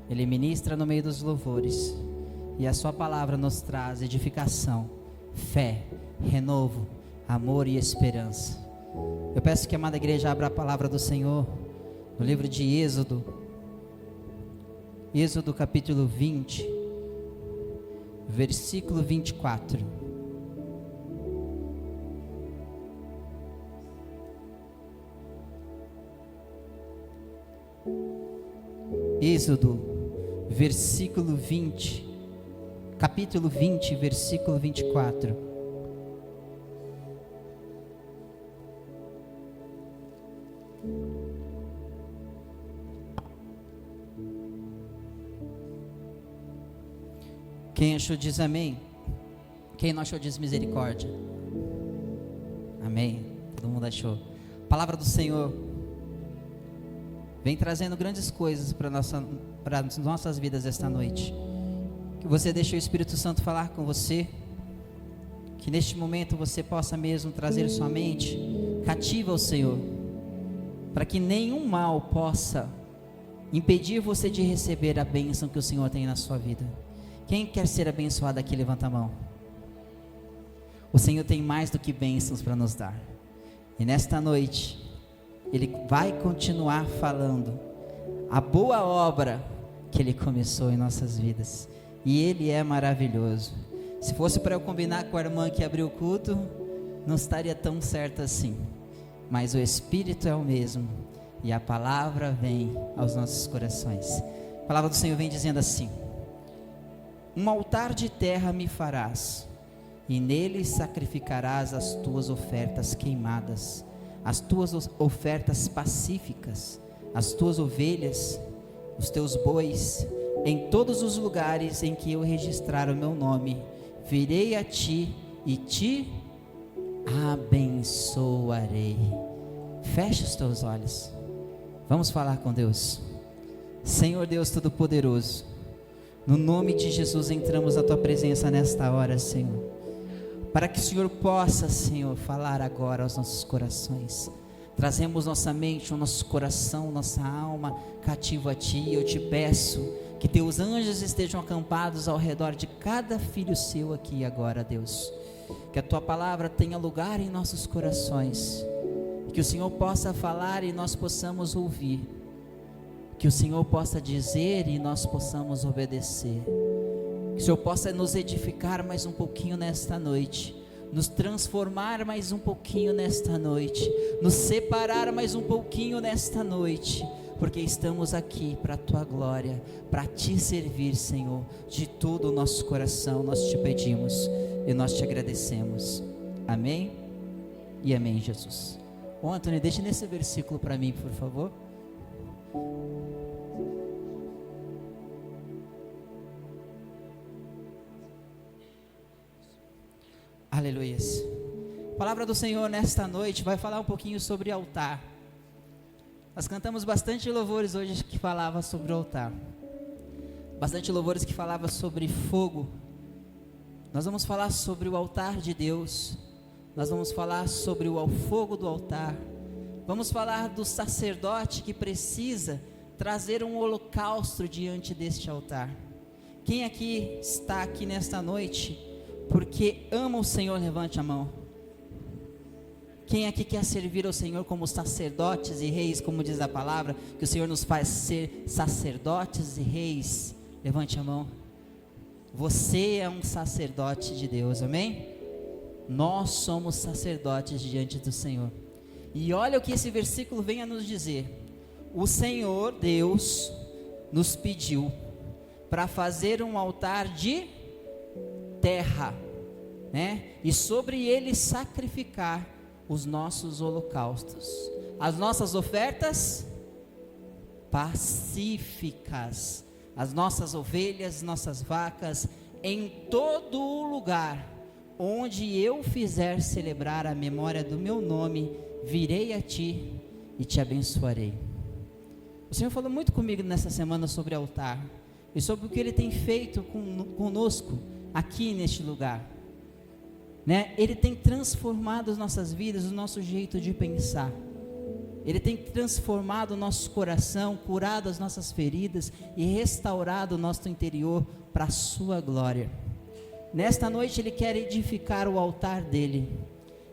Ele ministra no meio dos louvores, e a sua palavra nos traz edificação, fé, renovo, amor e esperança. Eu peço que a amada igreja abra a palavra do Senhor no livro de Êxodo capítulo 20, versículo 24. Êxodo, versículo 20, capítulo 20, versículo 24. Quem achou diz amém. Quem não achou diz misericórdia. Amém. Todo mundo achou. A palavra do Senhor vem trazendo grandes coisas para as nossas vidas esta noite. Que você deixe o Espírito Santo falar com você. Que neste momento você possa mesmo trazer sua mente cativa ao Senhor, para que nenhum mal possa impedir você de receber a bênção que o Senhor tem na sua vida. Quem quer ser abençoado aqui, levanta a mão. O Senhor tem mais do que bênçãos para nos dar. E nesta noite Ele vai continuar falando a boa obra que Ele começou em nossas vidas. E Ele é maravilhoso. Se fosse para eu combinar com a irmã que abriu o culto, não estaria tão certo assim. Mas o Espírito é o mesmo, e a palavra vem aos nossos corações. A palavra do Senhor vem dizendo assim: um altar de terra me farás, e nele sacrificarás as tuas ofertas queimadas, as tuas ofertas pacíficas, as tuas ovelhas, os teus bois, em todos os lugares em que eu registrar o meu nome, virei a ti e te abençoarei. Feche os teus olhos, vamos falar com Deus. Senhor Deus Todo-Poderoso, no nome de Jesus entramos na tua presença nesta hora, Senhor, para que o Senhor possa, Senhor, falar agora aos nossos corações. Trazemos nossa mente, o nosso coração, nossa alma cativo a ti. Eu te peço que teus anjos estejam acampados ao redor de cada filho seu aqui agora, Deus. Que a tua palavra tenha lugar em nossos corações, que o Senhor possa falar e nós possamos ouvir, que o Senhor possa dizer e nós possamos obedecer, que o Senhor possa nos edificar mais um pouquinho nesta noite, nos transformar mais um pouquinho nesta noite, nos separar mais um pouquinho nesta noite, porque estamos aqui para a tua glória, para te servir, Senhor, de todo o nosso coração nós te pedimos e nós te agradecemos. Amém e amém, Jesus. Ô Antônio, deixa nesse versículo para mim, por favor. Aleluia. A palavra do Senhor nesta noite vai falar um pouquinho sobre altar. Nós cantamos bastante louvores hoje que falava sobre o altar, bastante louvores que falava sobre fogo. Nós vamos falar sobre o altar de Deus. Nós vamos falar sobre o fogo do altar. Vamos falar do sacerdote que precisa trazer um holocausto diante deste altar. Quem aqui está aqui nesta noite porque ama o Senhor, levante a mão. Quem aqui quer servir ao Senhor como sacerdotes e reis, como diz a palavra, que o Senhor nos faz ser sacerdotes e reis, levante a mão. Você é um sacerdote de Deus, amém? Nós somos sacerdotes diante do Senhor. E olha o que esse versículo vem a nos dizer: o Senhor Deus nos pediu para fazer um altar de terra, né? E sobre ele sacrificar os nossos holocaustos, as nossas ofertas pacíficas, as nossas ovelhas, nossas vacas, em todo o lugar onde eu fizer celebrar a memória do meu nome, virei a ti e te abençoarei. O Senhor falou muito comigo nessa semana sobre altar e sobre o que Ele tem feito conosco aqui neste lugar, né? Ele tem transformado as nossas vidas, o nosso jeito de pensar. Ele tem transformado o nosso coração, curado as nossas feridas e restaurado o nosso interior para a sua glória. Nesta noite Ele quer edificar o altar dele.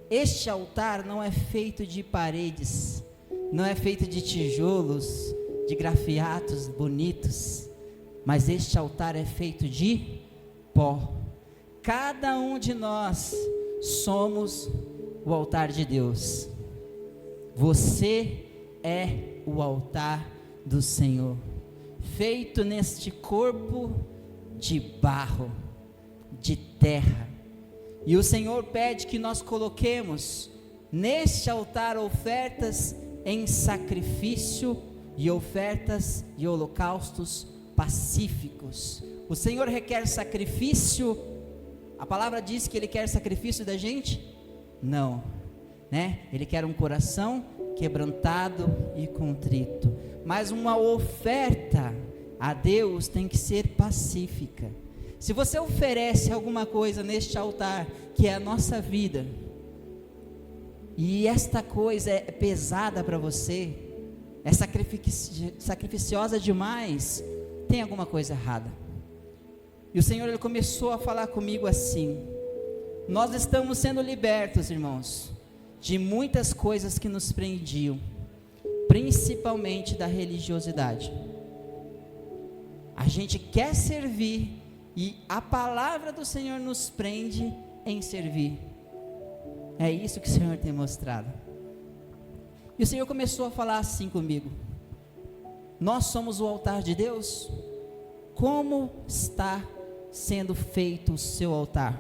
Este altar não é feito de paredes, não é feito de tijolos, de grafiatos bonitos, mas este altar é feito de pó. Cada um de nós somos o altar de Deus. Você é o altar do Senhor, feito neste corpo de barro, de terra. E o Senhor pede que nós coloquemos neste altar ofertas em sacrifício e ofertas e holocaustos pacíficos. O Senhor requer sacrifício. A palavra diz que Ele quer sacrifício da gente? Não, né? Ele quer um coração quebrantado e contrito. Mas uma oferta a Deus tem que ser pacífica. Se você oferece alguma coisa neste altar, que é a nossa vida, e esta coisa é pesada para você, é sacrificiosa demais, tem alguma coisa errada. E o Senhor, Ele começou a falar comigo assim: nós estamos sendo libertos, irmãos, de muitas coisas que nos prendiam, principalmente da religiosidade. A gente quer servir, e a palavra do Senhor nos prende em servir. É isso que o Senhor tem mostrado. E o Senhor começou a falar assim comigo: nós somos o altar de Deus. Como está sendo feito o seu altar?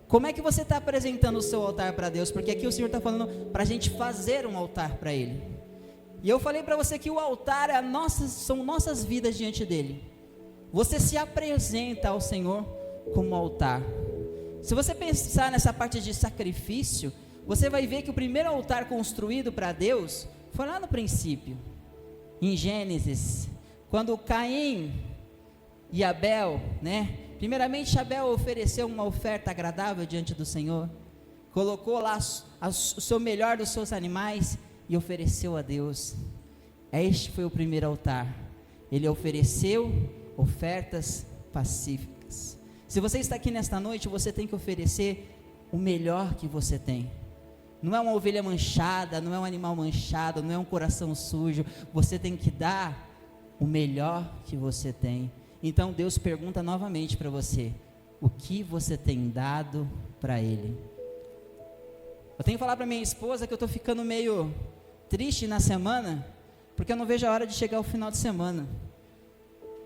Como é que você está apresentando o seu altar para Deus? Porque aqui o Senhor está falando para a gente fazer um altar para Ele. E eu falei para você que o altar são nossas vidas diante dEle. Você se apresenta ao Senhor como altar. Se você pensar nessa parte de sacrifício, você vai ver que o primeiro altar construído para Deus foi lá no princípio, em Gênesis, quando Caim e Abel, né? Primeiramente Abel ofereceu uma oferta agradável diante do Senhor, colocou lá o seu melhor dos seus animais e ofereceu a Deus. Este foi o primeiro altar. Ele ofereceu ofertas pacíficas. Se você está aqui nesta noite, você tem que oferecer o melhor que você tem. Não é uma ovelha manchada, não é um animal manchado, não é um coração sujo. Você tem que dar o melhor que você tem. Então Deus pergunta novamente para você: o que você tem dado para Ele? Eu tenho que falar para minha esposa que eu estou ficando meio triste na semana, porque eu não vejo a hora de chegar o final de semana,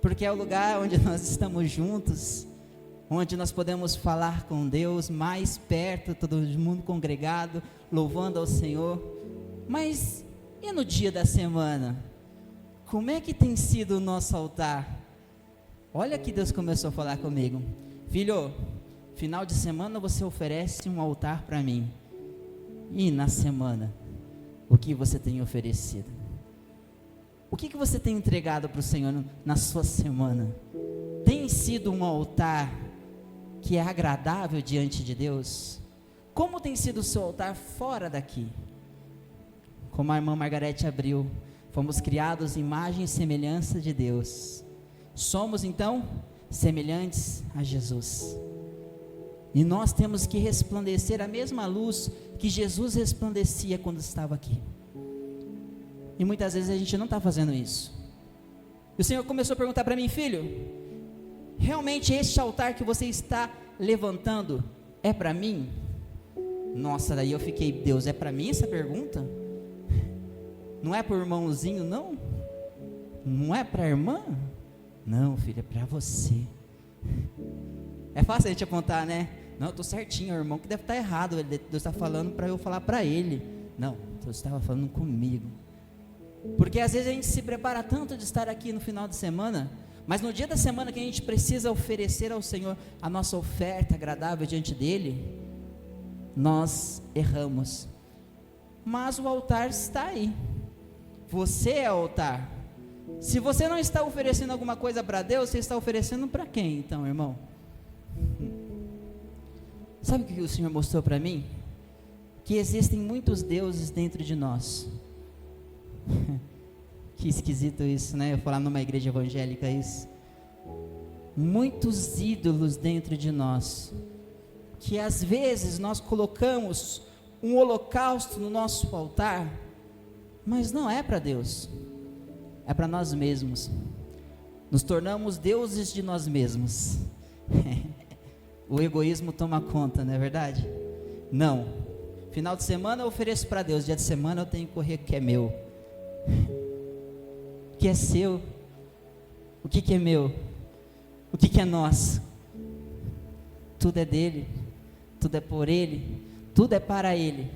porque é o lugar onde nós estamos juntos, onde nós podemos falar com Deus mais perto, todo mundo congregado, louvando ao Senhor. Mas e no dia da semana? Como é que tem sido o nosso altar? Olha que Deus começou a falar comigo: filho, final de semana você oferece um altar para mim. E na semana, o que você tem oferecido? O que você tem entregado para o Senhor na sua semana? Tem sido um altar que é agradável diante de Deus? Como tem sido o seu altar fora daqui? Como a irmã Margarete abriu, fomos criados em imagem e semelhança de Deus. Somos então semelhantes a Jesus. E nós temos que resplandecer a mesma luz que Jesus resplandecia quando estava aqui. E muitas vezes a gente não está fazendo isso. E o Senhor começou a perguntar para mim: filho, realmente este altar que você está levantando é para mim? Nossa, daí eu fiquei: Deus, é para mim essa pergunta? Não é para o irmãozinho, não? Não é para a irmã? Não, filho, é para você. É fácil a gente apontar, né? Não, eu estou certinho, o irmão que deve estar errado, Deus está falando para eu falar para ele. Não, Deus estava falando comigo. Porque às vezes a gente se prepara tanto de estar aqui no final de semana, mas no dia da semana que a gente precisa oferecer ao Senhor a nossa oferta agradável diante dEle, nós erramos. Mas o altar está aí. Você é o altar. Se você não está oferecendo alguma coisa para Deus, você está oferecendo para quem então, irmão? Sabe o que o Senhor mostrou para mim? que existem muitos deuses dentro de nós. Que esquisito isso, né? Eu falar numa igreja evangélica isso. Muitos ídolos dentro de nós, que às vezes nós colocamos um holocausto no nosso altar, mas não é para Deus, é para nós mesmos. Nos tornamos deuses de nós mesmos. O egoísmo toma conta, não é verdade? Não. Final de semana eu ofereço para Deus, dia de semana eu tenho que correr o que é meu. O que é seu? O que é meu? O que é nosso? Tudo é dele, tudo é por ele, tudo é para ele.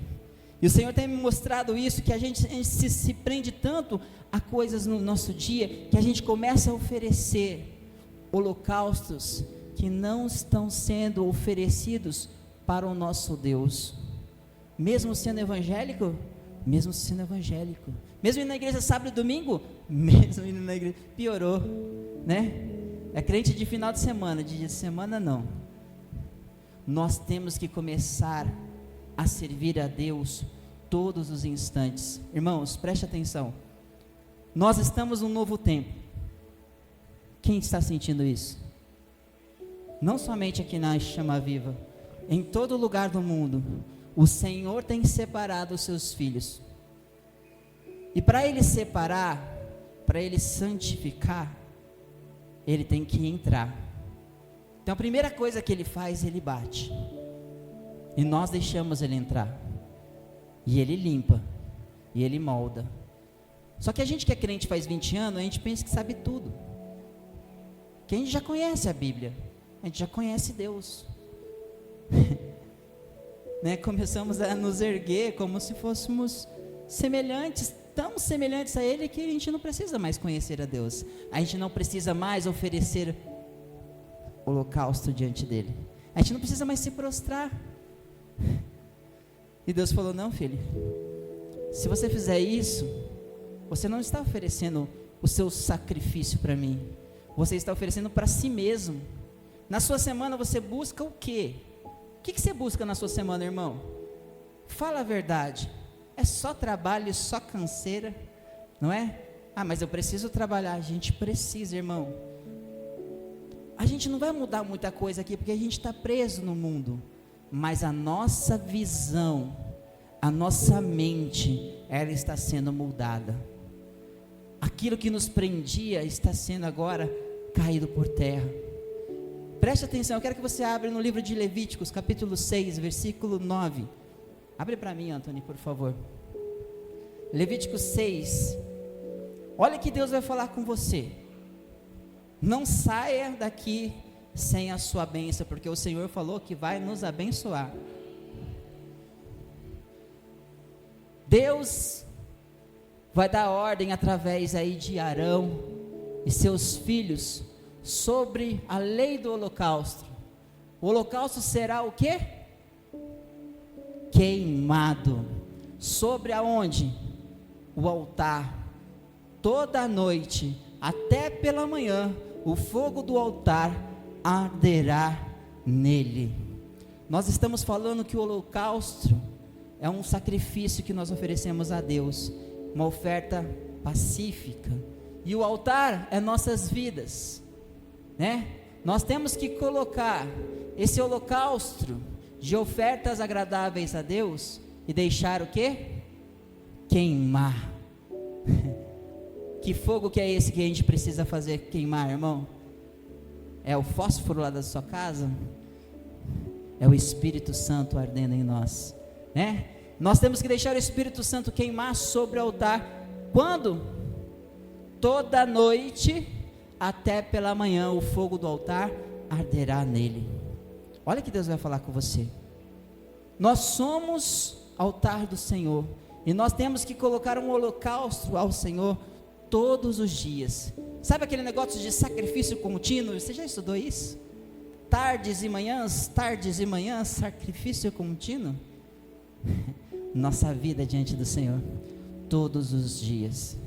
E o Senhor tem me mostrado isso, que a gente se prende tanto a coisas no nosso dia, que a gente começa a oferecer holocaustos que não estão sendo oferecidos para o nosso Deus. Mesmo sendo evangélico, mesmo indo na igreja sábado e domingo, mesmo indo na igreja, piorou, né? É crente de final de semana, de dia de semana não. Nós temos que começar a servir a Deus todos os instantes. Irmãos, preste atenção. Nós estamos num novo tempo. Quem está sentindo isso? Não somente aqui na Chama Viva, em todo lugar do mundo, o Senhor tem separado os seus filhos. E para Ele separar, para Ele santificar, Ele tem que entrar. Então a primeira coisa que Ele faz, Ele bate. E nós deixamos Ele entrar. E Ele limpa. E Ele molda. Só que a gente que é crente faz 20 anos, a gente pensa que sabe tudo. Que a gente já conhece a Bíblia. A gente já conhece Deus. Né? Começamos a nos erguer como se fôssemos semelhantes, tão semelhantes a Ele, que a gente não precisa mais conhecer a Deus. A gente não precisa mais oferecer holocausto diante dEle. A gente não precisa mais se prostrar. E Deus falou: não, filho, se você fizer isso, você não está oferecendo o seu sacrifício para mim, você está oferecendo para si mesmo. Na sua semana você busca o quê? O que você busca na sua semana, irmão? Fala a verdade. É só trabalho, só canseira, não é? Ah, mas eu preciso trabalhar. A gente precisa, irmão. A gente não vai mudar muita coisa aqui, porque a gente está preso no mundo. Mas a nossa visão, a nossa mente, ela está sendo moldada. Aquilo que nos prendia está sendo agora caído por terra. Preste atenção, eu quero que você abra no livro de Levíticos, capítulo 6, versículo 9. Abre para mim, Antônio, por favor. Levíticos 6. Olha que Deus vai falar com você. Não saia daqui sem a sua bênção, porque o Senhor falou que vai nos abençoar. Deus vai dar ordem através aí de Arão e seus filhos sobre a lei do holocausto. O holocausto será o quê? Queimado. Sobre aonde? O altar. Toda noite, até pela manhã, o fogo do altar arderá nele. Nós estamos falando que o holocausto é um sacrifício que nós oferecemos a Deus, uma oferta pacífica. E o altar é nossas vidas, né? Nós temos que colocar esse holocausto de ofertas agradáveis a Deus e deixar o quê? Queimar. Que fogo que é esse que a gente precisa fazer queimar, irmão? É o fósforo lá da sua casa? É o Espírito Santo ardendo em nós, né? Nós temos que deixar o Espírito Santo queimar sobre o altar. Quando? Toda noite, até pela manhã, o fogo do altar arderá nele. Olha que Deus vai falar com você. Nós somos altar do Senhor, e nós temos que colocar um holocausto ao Senhor todos os dias. Sabe aquele negócio de sacrifício contínuo? Você já estudou isso? Tardes e manhãs, sacrifício contínuo. Nossa vida diante do Senhor, todos os dias.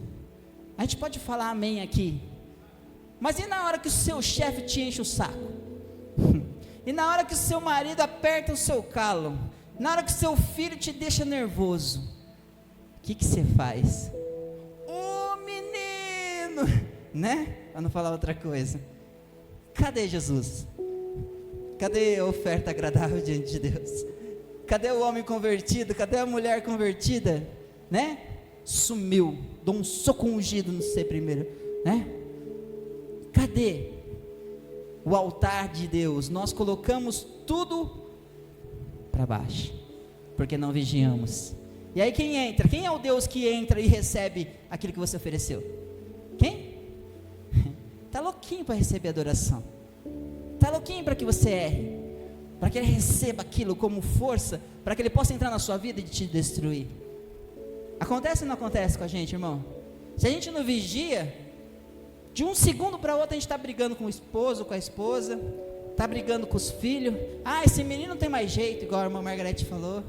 A gente pode falar amém aqui, mas e na hora que o seu chefe te enche o saco? E na hora que o seu marido aperta o seu calo? Na hora que seu filho te deixa nervoso, o que você faz? Ô menino, né? Para não falar outra coisa. Cadê Jesus? Cadê a oferta agradável diante de Deus? Cadê o homem convertido? Cadê a mulher convertida? Né? Sumiu. Dou um soco ungido no você primeiro, né? Cadê o altar de Deus? Nós colocamos tudo para baixo, porque não vigiamos. E aí quem entra? Quem é o Deus que entra e recebe aquilo que você ofereceu? Quem? Está louquinho para receber adoração. Está louquinho para que você erre, para que Ele receba aquilo como força, para que Ele possa entrar na sua vida e te destruir. Acontece ou não acontece com a gente, irmão? Se a gente não vigia, de um segundo para outro a gente está brigando com o esposo, com a esposa, está brigando com os filhos. Ah, esse menino não tem mais jeito, igual a irmã Margarete falou.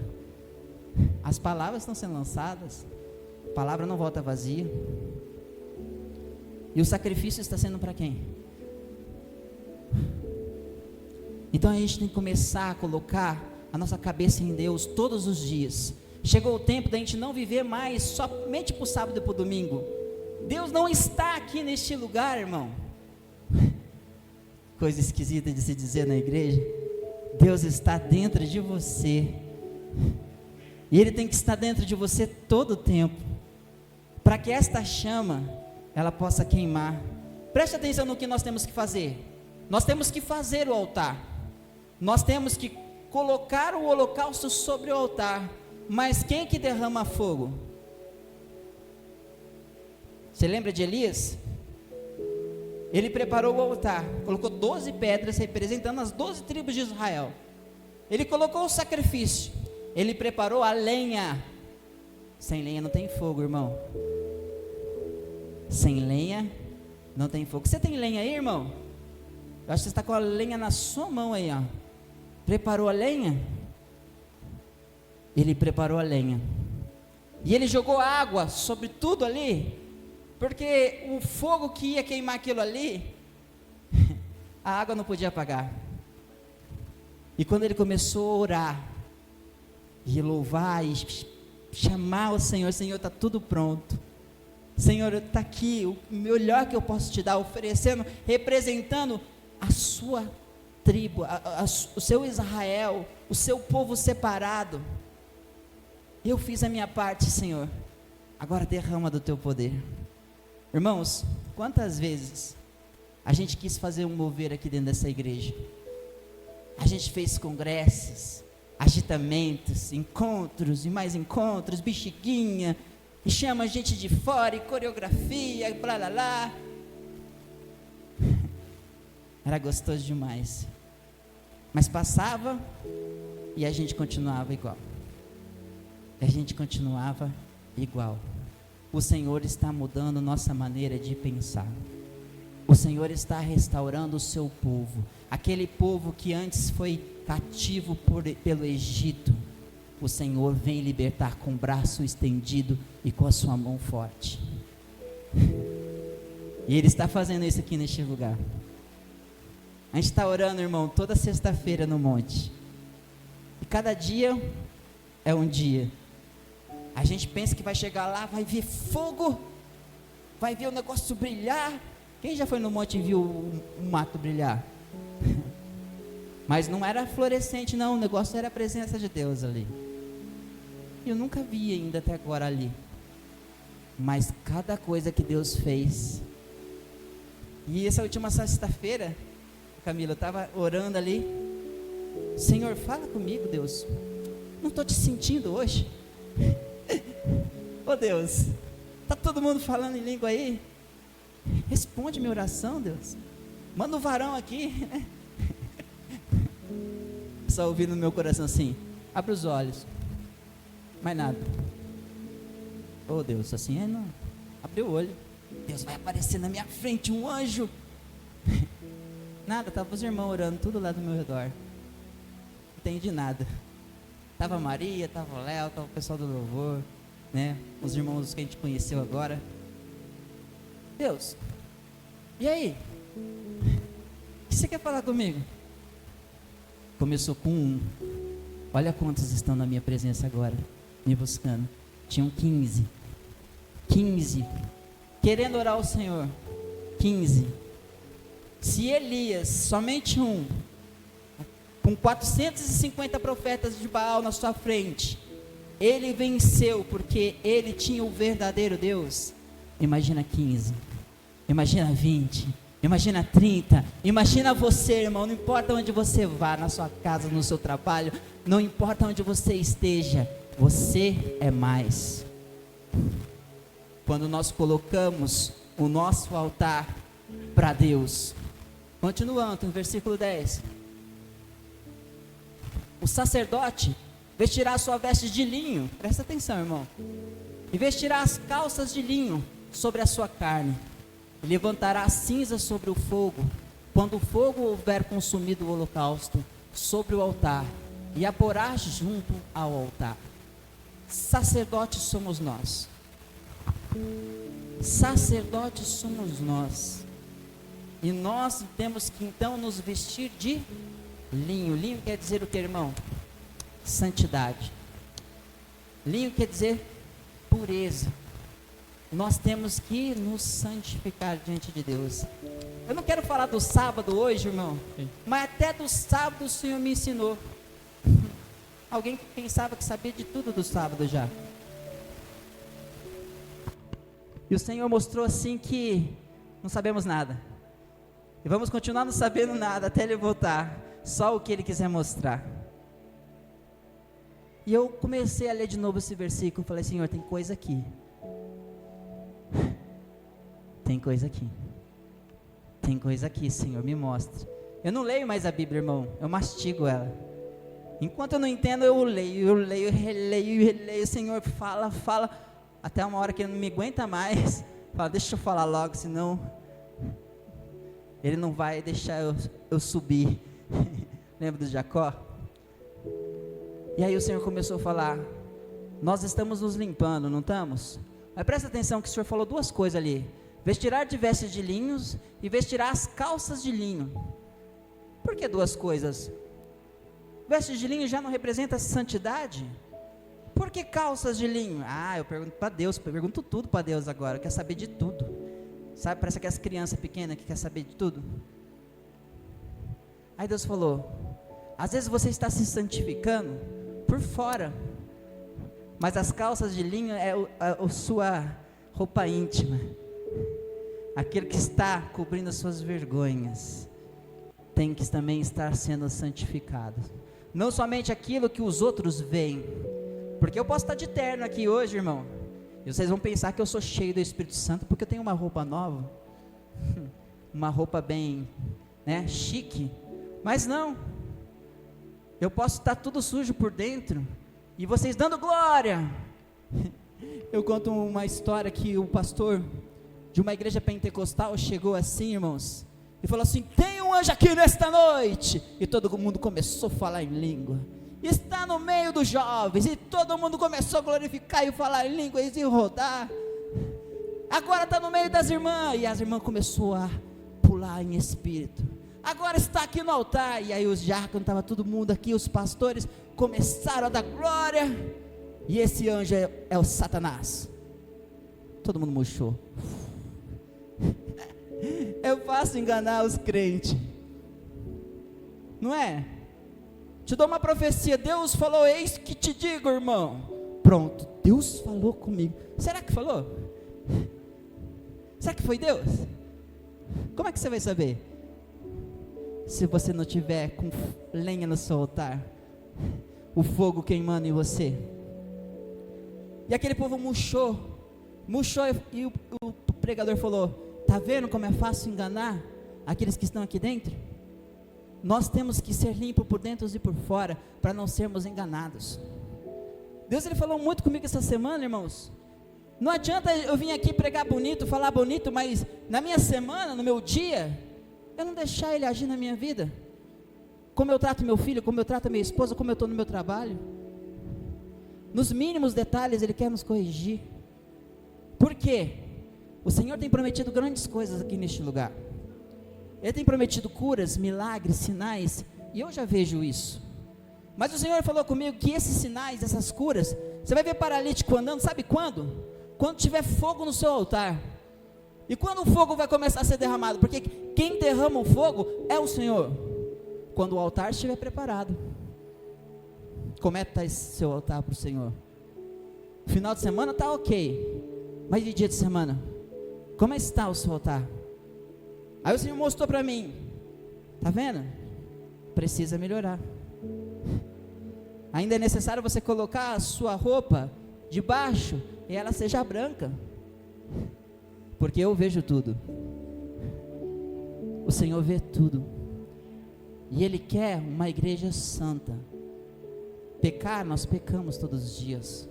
As palavras estão sendo lançadas, a palavra não volta vazia. E o sacrifício está sendo para quem? Então a gente tem que começar a colocar a nossa cabeça em Deus todos os dias. Chegou o tempo da gente não viver mais somente para o sábado e para o domingo. Deus não está aqui neste lugar, irmão. Coisa esquisita de se dizer na igreja. Deus está dentro de você. E Ele tem que estar dentro de você todo o tempo, para que esta chama ela possa queimar. Preste atenção no que nós temos que fazer. Nós temos que fazer o altar. Nós temos que colocar o holocausto sobre o altar. Mas quem que derrama fogo? Você lembra de Elias? Ele preparou o altar, colocou 12 pedras representando as 12 tribos de Israel. Ele colocou o sacrifício, ele preparou a lenha. Sem lenha não tem fogo, irmão. Sem lenha não tem fogo. Você tem lenha aí, irmão? Eu acho que você está com a lenha na sua mão aí, ó. Preparou a lenha? Ele preparou a lenha. E ele jogou água sobre tudo ali, porque o fogo que ia queimar aquilo ali, a água não podia apagar. E quando ele começou a orar, e louvar, e chamar o Senhor, Senhor, está tudo pronto. Senhor, está aqui, o melhor que eu posso te dar, oferecendo, representando a sua tribo, o seu Israel, o seu povo separado. Eu fiz a minha parte, Senhor, agora derrama do teu poder. Irmãos, quantas vezes a gente quis fazer um mover aqui dentro dessa igreja? A gente fez congressos, agitamentos, encontros e mais encontros, bexiguinha, e chama a gente de fora, e coreografia, e blá blá blá. Era gostoso demais. Mas passava e a gente continuava igual. A gente continuava igual. O Senhor está mudando nossa maneira de pensar. O Senhor está restaurando o seu povo. Aquele povo que antes foi cativo pelo Egito, o Senhor vem libertar com o braço estendido e com a sua mão forte. E Ele está fazendo isso aqui neste lugar. A gente está orando, irmão, toda sexta-feira no monte. E cada dia é um dia. A gente pensa que vai chegar lá, vai ver fogo, vai ver o negócio brilhar. Quem já foi no monte e viu o mato brilhar? Mas não era fluorescente não, o negócio era a presença de Deus ali. Eu nunca vi ainda até agora ali. Mas cada coisa que Deus fez. E essa última sexta-feira, Camila, eu estava orando ali. Senhor, fala comigo, Deus. Não estou te sentindo hoje. Ô Deus, está todo mundo falando em língua aí? Responde minha oração, Deus. Manda um varão aqui, né? Só ouvindo no meu coração assim, abre os olhos. Mais nada. Oh Deus, assim é não. Abre o olho. Deus vai aparecer na minha frente, um anjo. Nada, estava os irmãos orando, tudo lá do meu redor. Não entendi nada. Estava Maria, estava o Léo, estava o pessoal do louvor, né? Os irmãos que a gente conheceu agora. Deus, e aí? O que você quer falar comigo? Começou com um. Olha quantos estão na minha presença agora, me buscando. Tinham 15. 15. Querendo orar ao Senhor. 15. Se Elias, somente um, com 450 profetas de Baal na sua frente, ele venceu porque ele tinha o verdadeiro Deus. Imagina 15, imagina 20, imagina 30, imagina você, irmão, não importa onde você vá, na sua casa, no seu trabalho, não importa onde você esteja, você é mais. Quando nós colocamos o nosso altar para Deus. Continuando, no versículo 10. O sacerdote vestirá sua veste de linho, presta atenção, irmão, e vestirá as calças de linho sobre a sua carne, e levantará a cinza sobre o fogo, quando o fogo houver consumido o holocausto, sobre o altar, e a porá junto ao altar. Sacerdotes somos nós. Sacerdotes somos nós. E nós temos que então nos vestir de linho. Linho quer dizer o que, irmão? Santidade. Linho quer dizer pureza. Nós temos que nos santificar diante de Deus. Eu não quero falar do sábado hoje, irmão, mas até do sábado o Senhor me ensinou. Alguém que pensava que sabia de tudo do sábado já. E o Senhor mostrou assim que não sabemos nada. E vamos continuar não sabendo nada até Ele voltar. Só o que Ele quiser mostrar. E eu comecei a ler de novo esse versículo. Falei, Senhor, tem coisa aqui. Tem coisa aqui. Tem coisa aqui, Senhor, me mostra. Eu não leio mais a Bíblia, irmão. Eu mastigo ela. Enquanto eu não entendo, eu leio, releio. Senhor, fala. Até uma hora que ele não me aguenta mais. Fala, deixa eu falar logo, senão Ele não vai deixar eu subir. Lembra do Jacó? E aí o Senhor começou a falar, nós estamos nos limpando, não estamos? Mas presta atenção que o Senhor falou duas coisas ali. Vestirá de vestes de linhos e vestirá as calças de linho. Por que duas coisas? Vestes de linho já não representa santidade? Por que calças de linho? Eu pergunto para Deus, pergunto tudo para Deus agora, quer saber de tudo. Sabe, parece aquelas crianças pequenas que quer saber de tudo. Aí Deus falou, às vezes você está se santificando por fora, mas as calças de linho é a sua roupa íntima, aquele que está cobrindo as suas vergonhas, tem que também estar sendo santificado, não somente aquilo que os outros veem, porque eu posso estar de terno aqui hoje, irmão, e vocês vão pensar que eu sou cheio do Espírito Santo, porque eu tenho uma roupa nova, uma roupa bem, chique, mas não, eu posso estar tudo sujo por dentro, e vocês dando glória. Eu conto uma história que o pastor de uma igreja pentecostal chegou assim, irmãos, e falou assim, tem um anjo aqui nesta noite, e todo mundo começou a falar em língua, está no meio dos jovens, e todo mundo começou a glorificar e falar em línguas e rodar, agora está no meio das irmãs, e as irmãs começou a pular em espírito, agora está aqui no altar, e aí os diáconos, estava todo mundo aqui, os pastores começaram a dar glória, e esse anjo é o Satanás, todo mundo murchou. É fácil enganar os crentes, não é? Te dou uma profecia, Deus falou, eis que te digo, irmão, pronto, Deus falou comigo, será que falou? Será que foi Deus? Como é que você vai saber? Se você não tiver com lenha no seu altar, o fogo queimando em você. E aquele povo murchou, e o pregador falou, está vendo como é fácil enganar aqueles que estão aqui dentro? Nós temos que ser limpos por dentro e por fora, para não sermos enganados. Deus, Ele falou muito comigo essa semana, irmãos. Não adianta eu vir aqui pregar bonito, falar bonito, mas na minha semana, no meu dia, eu não deixar Ele agir na minha vida, como eu trato meu filho, como eu trato a minha esposa, como eu estou no meu trabalho, nos mínimos detalhes Ele quer nos corrigir. Por quê? O Senhor tem prometido grandes coisas aqui neste lugar, Ele tem prometido curas, milagres, sinais, e eu já vejo isso. Mas o Senhor falou comigo que esses sinais, essas curas, você vai ver paralítico andando, sabe quando? Quando tiver fogo no seu altar. E quando o fogo vai começar a ser derramado? Porque quem derrama o fogo é o Senhor. Quando o altar estiver preparado. Como é que está esse seu altar para o Senhor? Final de semana está ok. Mas de dia de semana, como está o seu altar? Aí o Senhor mostrou para mim. Está vendo? Precisa melhorar. Ainda é necessário você colocar a sua roupa debaixo e ela seja branca. Porque eu vejo tudo. O Senhor vê tudo. E Ele quer uma igreja santa. Pecar, nós pecamos todos os dias.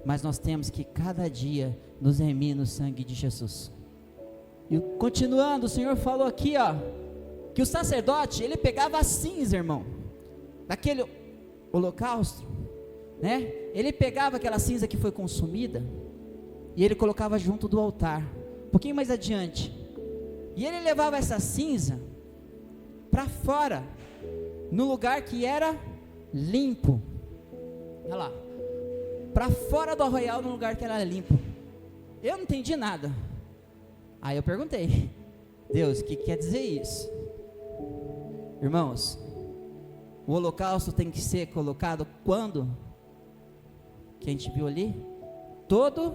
Mas nós temos que cada dia nos remir no sangue de Jesus. E continuando, o Senhor falou aqui, ó, que o sacerdote, ele pegava a cinza, irmão, daquele holocausto, né? Ele pegava aquela cinza que foi consumida e ele colocava junto do altar, um pouquinho mais adiante. E ele levava essa cinza para fora, no lugar que era limpo. Olha lá, para fora do arraial, no lugar que era limpo. Eu não entendi nada. Aí eu perguntei: Deus, o que quer dizer isso? Irmãos, o holocausto tem que ser colocado quando? Que a gente viu ali? Todo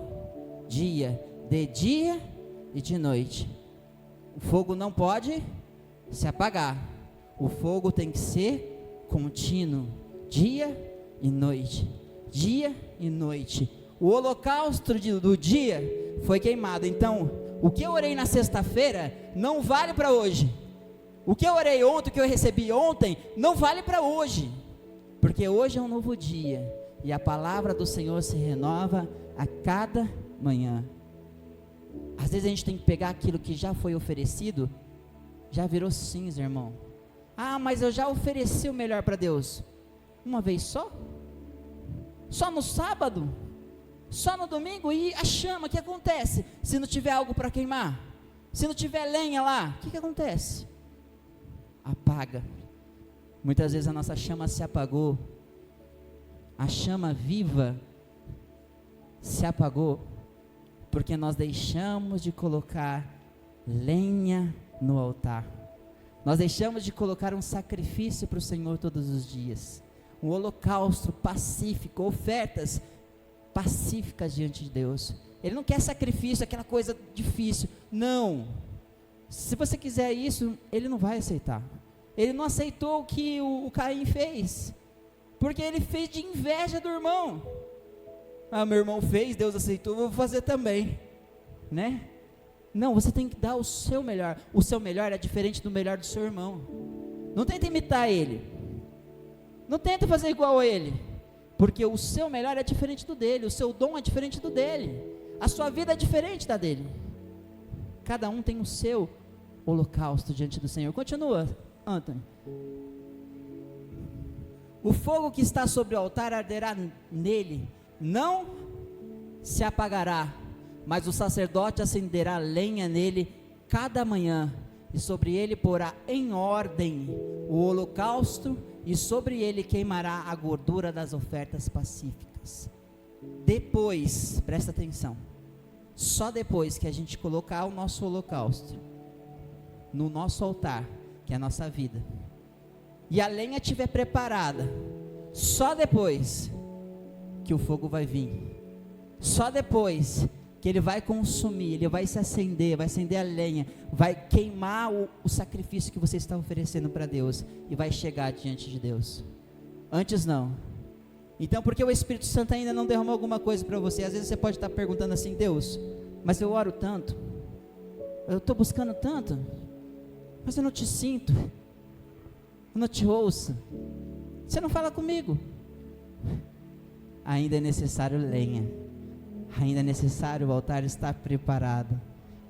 dia, de dia e de noite. O fogo não pode se apagar. O fogo tem que ser contínuo, dia e noite. Dia e noite. O holocausto do dia foi queimado. Então, o que eu orei na sexta-feira não vale para hoje. O que eu orei ontem, o que eu recebi ontem, não vale para hoje. Porque hoje é um novo dia. E a palavra do Senhor se renova a cada manhã. Às vezes a gente tem que pegar aquilo que já foi oferecido, já virou cinza, irmão. Ah, mas eu já ofereci o melhor para Deus. Uma vez só? Só no sábado? Só no domingo? E a chama, o que acontece? Se não tiver algo para queimar? Se não tiver lenha lá, o que acontece? Apaga. Muitas vezes a nossa chama se apagou. A chama viva se apagou porque nós deixamos de colocar lenha no altar. Nós deixamos de colocar um sacrifício para o Senhor todos os dias. Um holocausto pacífico, ofertas pacíficas diante de Deus. Ele não quer sacrifício, aquela coisa difícil. Não. Se você quiser isso, Ele não vai aceitar. Ele não aceitou o que o Caim fez, porque ele fez de inveja do irmão. Ah, meu irmão fez, Deus aceitou, eu vou fazer também, né? Não, você tem que dar o seu melhor. O seu melhor é diferente do melhor do seu irmão. Não tenta imitar ele. Não tenta fazer igual a ele, porque o seu melhor é diferente do dele. O seu dom é diferente do dele. A sua vida é diferente da dele. Cada um tem o seu holocausto diante do Senhor. Continua, Anthony. O fogo que está sobre o altar arderá nele, não se apagará, mas o sacerdote acenderá lenha nele cada manhã, e sobre ele porá em ordem o holocausto, e sobre ele queimará a gordura das ofertas pacíficas. Depois, presta atenção, só depois que a gente colocar o nosso holocausto no nosso altar, que é a nossa vida, e a lenha estiver preparada, só depois que o fogo vai vir, só depois que ele vai consumir, ele vai se acender, vai acender a lenha, vai queimar o sacrifício que você está oferecendo para Deus, e vai chegar diante de Deus. Antes não. Então, porque o Espírito Santo ainda não derramou alguma coisa para você? Às vezes você pode estar perguntando assim: Deus, mas eu oro tanto, eu estou buscando tanto, mas eu não te sinto, eu não te ouço, você não fala comigo. Ainda é necessário lenha, ainda é necessário o altar estar preparado.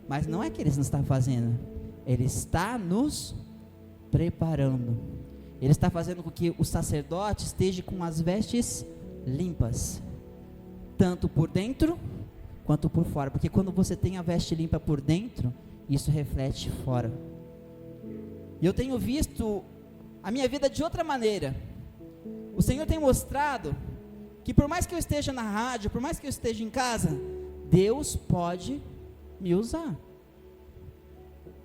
Mas não é que Ele não está fazendo, Ele está nos preparando. Ele está fazendo com que o sacerdote esteja com as vestes limpas, tanto por dentro quanto por fora, porque quando você tem a veste limpa por dentro, isso reflete fora. E eu tenho visto a minha vida de outra maneira. O Senhor tem mostrado que por mais que eu esteja na rádio, por mais que eu esteja em casa, Deus pode me usar.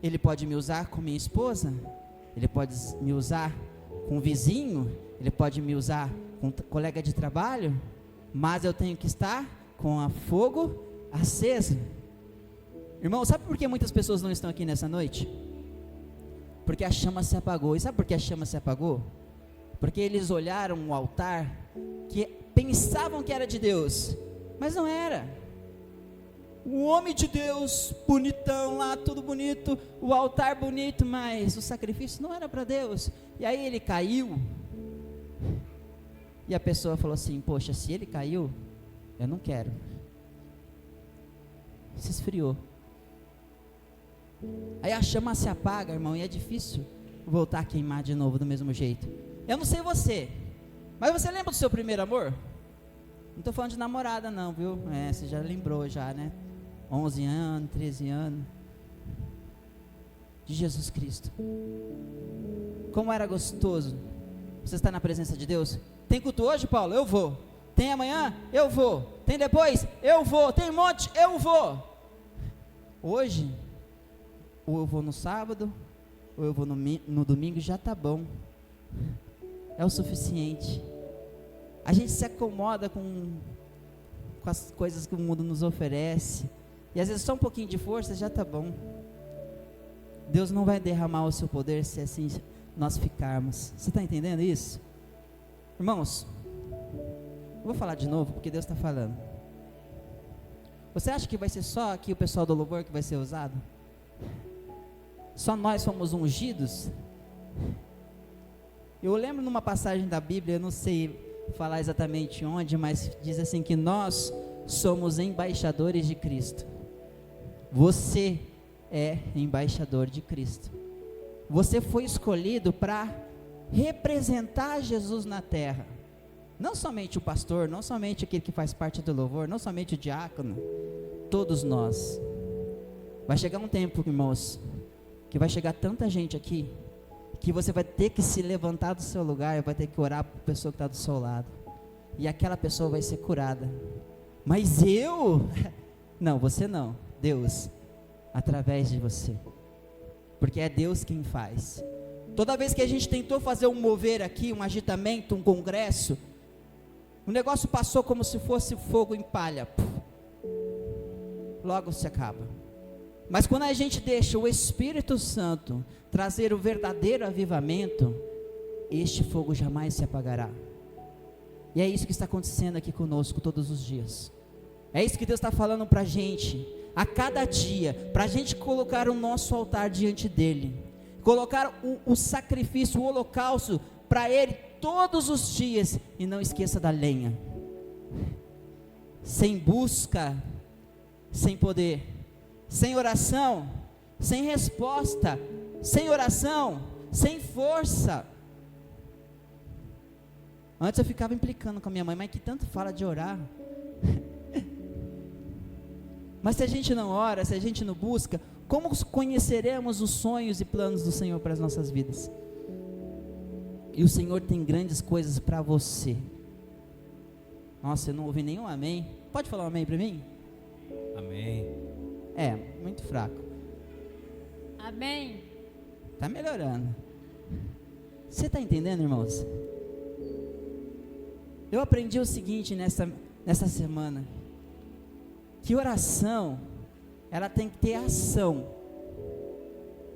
Ele pode me usar com minha esposa, Ele pode me usar com um vizinho, Ele pode me usar com um colega de trabalho, mas eu tenho que estar com a fogo aceso. Irmão, sabe por que muitas pessoas não estão aqui nessa noite? Porque a chama se apagou. E sabe por que a chama se apagou? Porque eles olharam o altar, que pensavam que era de Deus, mas não era. O homem de Deus, bonitão lá, tudo bonito, o altar bonito, mas o sacrifício não era para Deus. E aí ele caiu, e a pessoa falou assim: poxa, se ele caiu, eu não quero. Se esfriou. Aí a chama se apaga, irmão, e é difícil voltar a queimar de novo do mesmo jeito. Eu não sei você, mas você lembra do seu primeiro amor? Não estou falando de namorada não, viu? Você já lembrou já, né? 11 anos, 13 anos. De Jesus Cristo. Como era gostoso você estar na presença de Deus. Tem culto hoje, Paulo? Eu vou. Tem amanhã? Eu vou. Tem depois? Eu vou. Tem um monte? Eu vou. Hoje, ou eu vou no sábado, ou eu vou no domingo, já está bom. É o suficiente. A gente se acomoda com as coisas que o mundo nos oferece, e às vezes só um pouquinho de força já está bom. Deus não vai derramar o seu poder se assim nós ficarmos. Você está entendendo isso? Irmãos, eu vou falar de novo porque Deus está falando. Você acha que vai ser só aqui o pessoal do louvor que vai ser usado? Só nós fomos ungidos? Eu lembro numa passagem da Bíblia, eu não sei falar exatamente onde, mas diz assim que nós somos embaixadores de Cristo. Você é embaixador de Cristo. Você foi escolhido para representar Jesus na terra. Não somente o pastor, não somente aquele que faz parte do louvor, não somente o diácono, todos nós. Vai chegar um tempo, irmãos, que vai chegar tanta gente aqui, que você vai ter que se levantar do seu lugar e vai ter que orar para a pessoa que está do seu lado, e aquela pessoa vai ser curada. Mas eu? Não, você não, Deus, através de você, porque é Deus quem faz. Toda vez que a gente tentou fazer um mover aqui, um agitamento, um congresso, o negócio passou como se fosse fogo em palha, logo se acaba. Mas quando a gente deixa o Espírito Santo trazer o verdadeiro avivamento, este fogo jamais se apagará. E é isso que está acontecendo aqui conosco todos os dias. É isso que Deus está falando para a gente, a cada dia, para a gente colocar o nosso altar diante dEle, colocar o sacrifício, o holocausto para Ele todos os dias, e não esqueça da lenha. Sem busca, sem poder, sem oração, sem resposta, sem oração, sem força. Antes eu ficava implicando com a minha mãe, mas que tanto fala de orar. Mas se a gente não ora, se a gente não busca, como conheceremos os sonhos e planos do Senhor para as nossas vidas? E o Senhor tem grandes coisas para você. Nossa, eu não ouvi nenhum amém. Pode falar um amém para mim? Amém. É, muito fraco. Amém. Está melhorando. Você está entendendo, irmãos? Eu aprendi o seguinte nessa semana, que oração, ela tem que ter ação.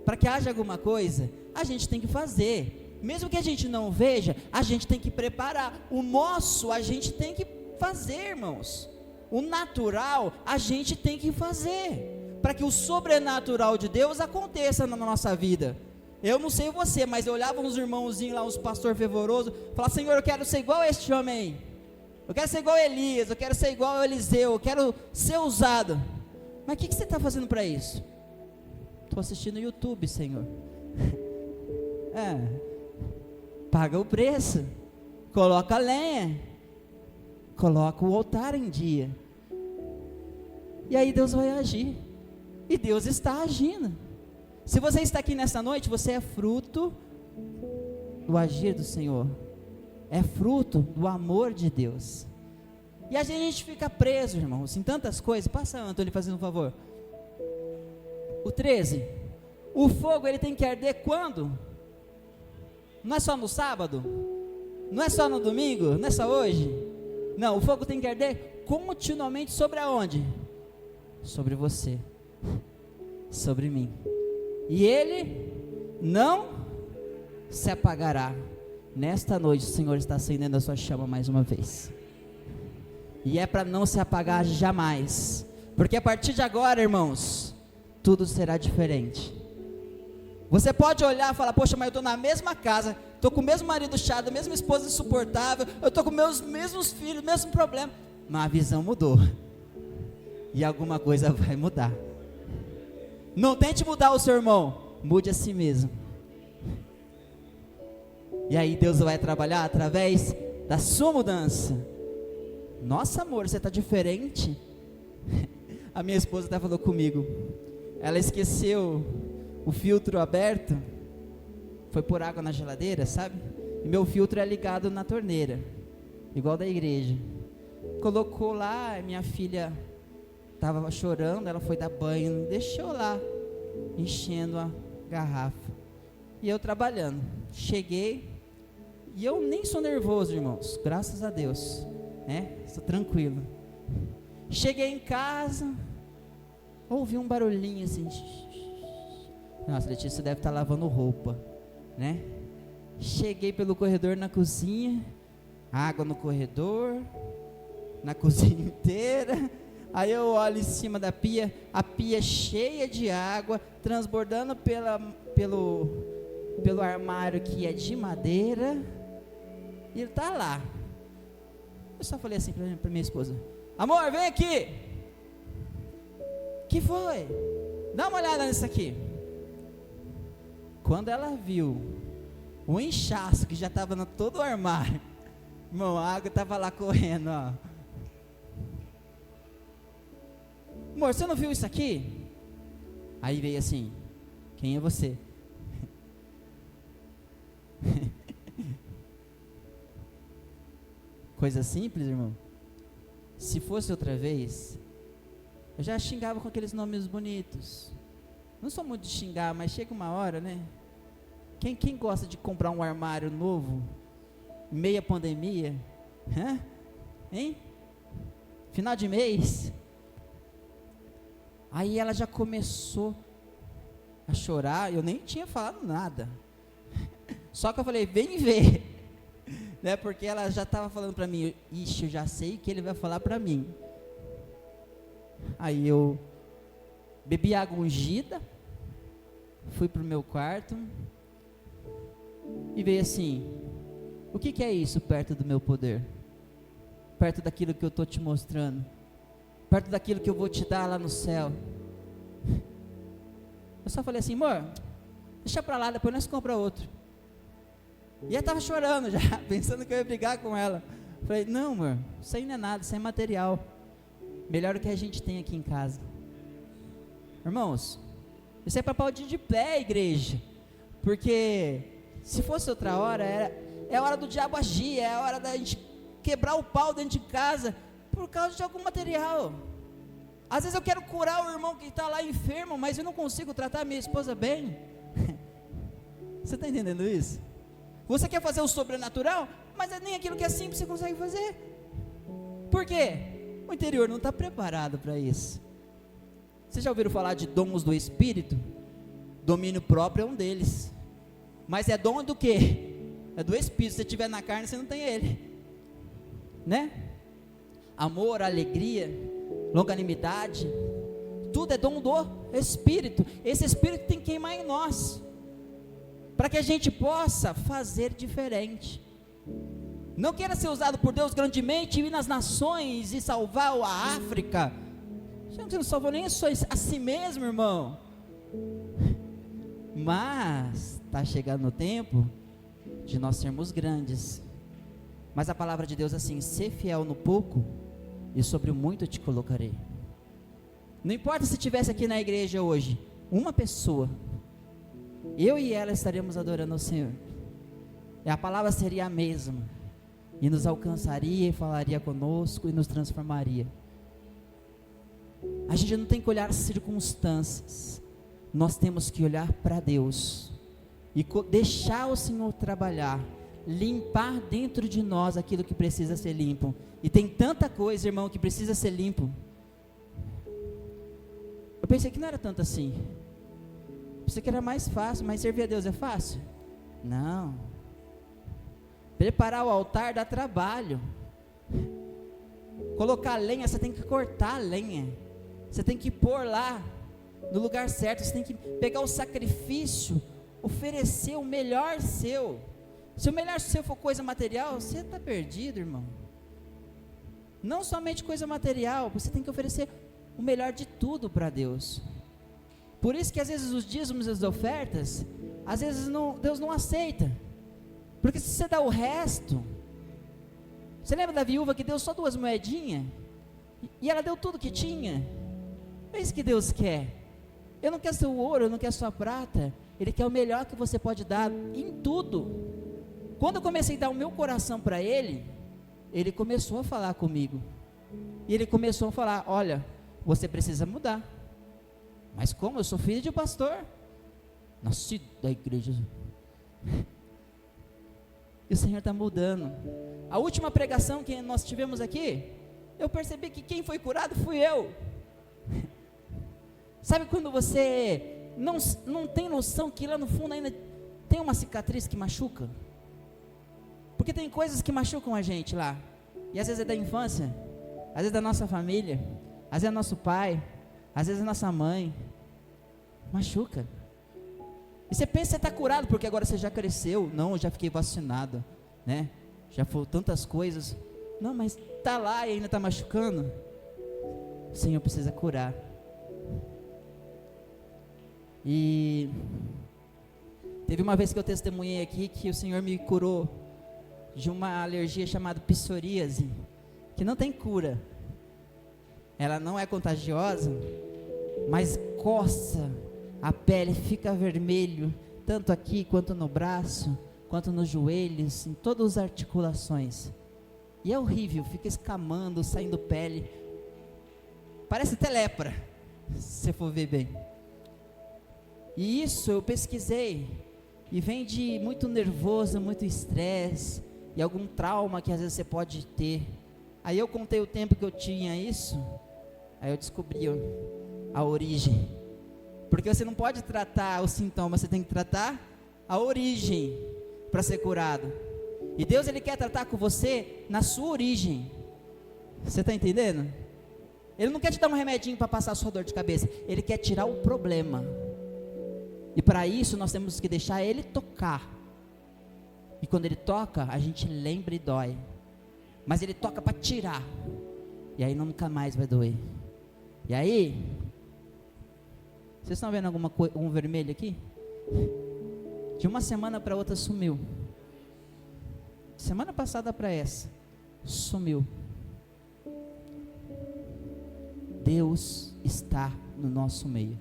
Para que haja alguma coisa, a gente tem que fazer. Mesmo que a gente não veja, a gente tem que preparar. O nosso, a gente tem que fazer, irmãos. O natural, a gente tem que fazer, para que o sobrenatural de Deus aconteça na nossa vida. Eu não sei você, mas eu olhava uns irmãozinhos lá, uns pastor fervoroso, falava: Senhor, eu quero ser igual a este homem aí. Eu quero ser igual a Elias, eu quero ser igual a Eliseu, eu quero ser usado. Mas o que você está fazendo para isso? Estou assistindo YouTube, Senhor. Paga o preço, coloca a lenha, coloca o altar em dia, e aí Deus vai agir, e Deus está agindo. Se você está aqui nessa noite, você é fruto do agir do Senhor, é fruto do amor de Deus. E a gente fica preso, irmãos, em tantas coisas. Passa, Antônio, fazendo um favor. O 13. O fogo, ele tem que arder quando? Não é só no sábado? Não é só no domingo? Não é só hoje? Não, o fogo tem que arder continuamente sobre aonde? Sobre você, sobre mim. E ele não se apagará. Nesta noite o Senhor está acendendo a sua chama mais uma vez. E é para não se apagar jamais. Porque a partir de agora, irmãos, tudo será diferente. Você pode olhar e falar, poxa, mas eu estou na mesma casa, estou com o mesmo marido chato, a mesma esposa insuportável, eu estou com meus mesmos filhos, mesmo problema. Mas a visão mudou. E alguma coisa vai mudar. Não tente mudar o seu irmão, mude a si mesmo. E aí Deus vai trabalhar através da sua mudança. Nossa, amor, você está diferente. A minha esposa até falou comigo. Ela esqueceu o filtro aberto. Foi pôr água na geladeira, sabe? E meu filtro é ligado na torneira, igual da igreja. Colocou lá, minha filha estava chorando, ela foi dar banho, deixou lá, enchendo a garrafa. E eu trabalhando. Cheguei, e eu nem sou nervoso, irmãos, graças a Deus, né? Estou tranquilo. Cheguei em casa, ouvi um barulhinho assim. Nossa, Letícia deve estar lavando roupa, né? Cheguei pelo corredor na cozinha, água no corredor, na cozinha inteira. Aí eu olho em cima da pia, a pia cheia de água, transbordando pelo armário que é de madeira, e ele está lá. Eu só falei assim para minha esposa, amor, vem aqui. Que foi? Dá uma olhada nisso aqui. Quando ela viu o inchaço que já estava no todo o armário, irmão, a água estava lá correndo, ó. Amor, você não viu isso aqui? Aí veio assim, quem é você? Coisa simples, irmão. Se fosse outra vez, eu já xingava com aqueles nomes bonitos. Não sou muito de xingar, mas chega uma hora, né? Quem gosta de comprar um armário novo, meia pandemia? Hã? Hein? Final de mês? Aí ela já começou a chorar, eu nem tinha falado nada. Só que eu falei, vem ver. Né? Porque ela já estava falando para mim, ixi, eu já sei o que ele vai falar para mim. Aí eu bebi água ungida, fui para o meu quarto, e veio assim, o que é isso perto do meu poder? Perto daquilo que eu estou te mostrando, perto daquilo que eu vou te dar lá no céu. Eu só falei assim, amor, deixa para lá, depois nós compramos outro. E ela estava chorando já, pensando que eu ia brigar com ela. Falei, não, amor, isso aí não é nada, isso aí é material. Melhor o que a gente tem aqui em casa. Irmãos, isso é para pau de pé, igreja. Porque se fosse outra hora, é hora do diabo agir, é hora da gente quebrar o pau dentro de casa por causa de algum material. Às vezes eu quero curar o irmão que está lá enfermo, mas eu não consigo tratar a minha esposa bem. Você está entendendo isso? Você quer fazer o sobrenatural, mas nem aquilo que é simples você consegue fazer. Por quê? O interior não está preparado para isso. Vocês já ouviram falar de dons do Espírito? Domínio próprio é um deles. Mas é dom do quê? É do Espírito. Se você tiver na carne, você não tem ele, né? Amor, alegria, longanimidade, tudo é dom do Espírito. Esse Espírito tem que queimar em nós, para que a gente possa fazer diferente. Não queira ser usado por Deus grandemente e ir nas nações e salvar a África. Você não salvou nem a si mesmo, irmão. Mas está chegando o tempo de nós sermos grandes. Mas a palavra de Deus é assim: ser fiel no pouco, e sobre o muito eu te colocarei. Não importa se tivesse aqui na igreja hoje uma pessoa, eu e ela estaremos adorando ao Senhor, e a palavra seria a mesma. e nos alcançaria, e falaria conosco, e nos transformaria. A gente não tem que olhar as circunstâncias, nós temos que olhar para Deus, e deixar o Senhor trabalhar, limpar dentro de nós aquilo que precisa ser limpo. E tem tanta coisa, irmão, que precisa ser limpo. Eu pensei que não era tanto assim. Pensei que era mais fácil, mas servir a Deus é fácil? Não. Preparar o altar dá trabalho. Colocar lenha, você tem que cortar a lenha. Você tem que pôr lá no lugar certo. Você tem que pegar o sacrifício, oferecer o melhor seu. Se o melhor seu for coisa material, você está perdido, irmão. Não somente coisa material, você tem que oferecer o melhor de tudo para Deus. Por isso que às vezes os dízimos e as ofertas, às vezes Deus não aceita. Porque se você dá o resto, você lembra da viúva que deu só 2 moedinhas? E ela deu tudo que tinha? É isso que Deus quer. Ele não quer seu ouro, ele não quer sua prata, Ele quer o melhor que você pode dar em tudo. Quando eu comecei a dar o meu coração para Ele, Ele começou a falar comigo. E Ele começou a falar: olha, você precisa mudar. Mas como? Eu sou filho de pastor, nasci da igreja. E o Senhor está mudando. A última pregação que nós tivemos aqui, eu percebi que quem foi curado fui eu. Sabe quando você não tem noção que lá no fundo ainda tem uma cicatriz que machuca? Porque tem coisas que machucam a gente lá. E às vezes é da infância, às vezes é da nossa família, às vezes é nosso pai, às vezes é nossa mãe. Machuca. E você pensa que você está curado porque agora você já cresceu. Não, eu já fiquei vacinado, né? Já foi tantas coisas. Não, mas está lá e ainda está machucando. O Senhor precisa curar. E teve uma vez que eu testemunhei aqui que o Senhor me curou de uma alergia chamada psoríase, que não tem cura. Ela não é contagiosa, mas coça a pele, fica vermelho, tanto aqui quanto no braço, quanto nos joelhos, em todas as articulações. E é horrível, fica escamando, saindo pele. Parece até lepra, se você for ver bem. E isso eu pesquisei, e vem de muito nervoso, muito estresse, e algum trauma que às vezes você pode ter. Aí eu contei o tempo que eu tinha isso, aí eu descobri a origem. Porque você não pode tratar o sintoma, você tem que tratar a origem para ser curado. E Deus, Ele quer tratar com você na sua origem. Você está entendendo? Ele não quer te dar um remedinho para passar a sua dor de cabeça. Ele quer tirar o problema. E para isso nós temos que deixar Ele tocar. E quando Ele toca, a gente lembra e dói. Mas Ele toca para tirar. E aí nunca mais vai doer. E aí, vocês estão vendo um vermelho aqui? De uma semana para outra sumiu. Semana passada para essa, sumiu. Deus está no nosso meio.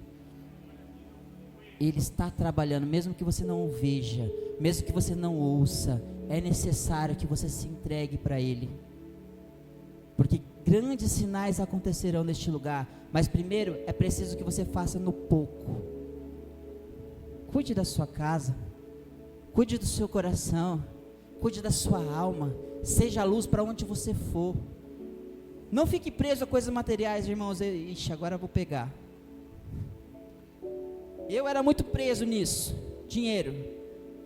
Ele está trabalhando, mesmo que você não o veja, mesmo que você não ouça, é necessário que você se entregue para Ele. Porque grandes sinais acontecerão neste lugar, mas primeiro é preciso que você faça no pouco. Cuide da sua casa, cuide do seu coração, cuide da sua alma, seja a luz para onde você for. Não fique preso a coisas materiais, irmãos. Ixi, agora eu vou pegar. Eu era muito preso nisso, dinheiro.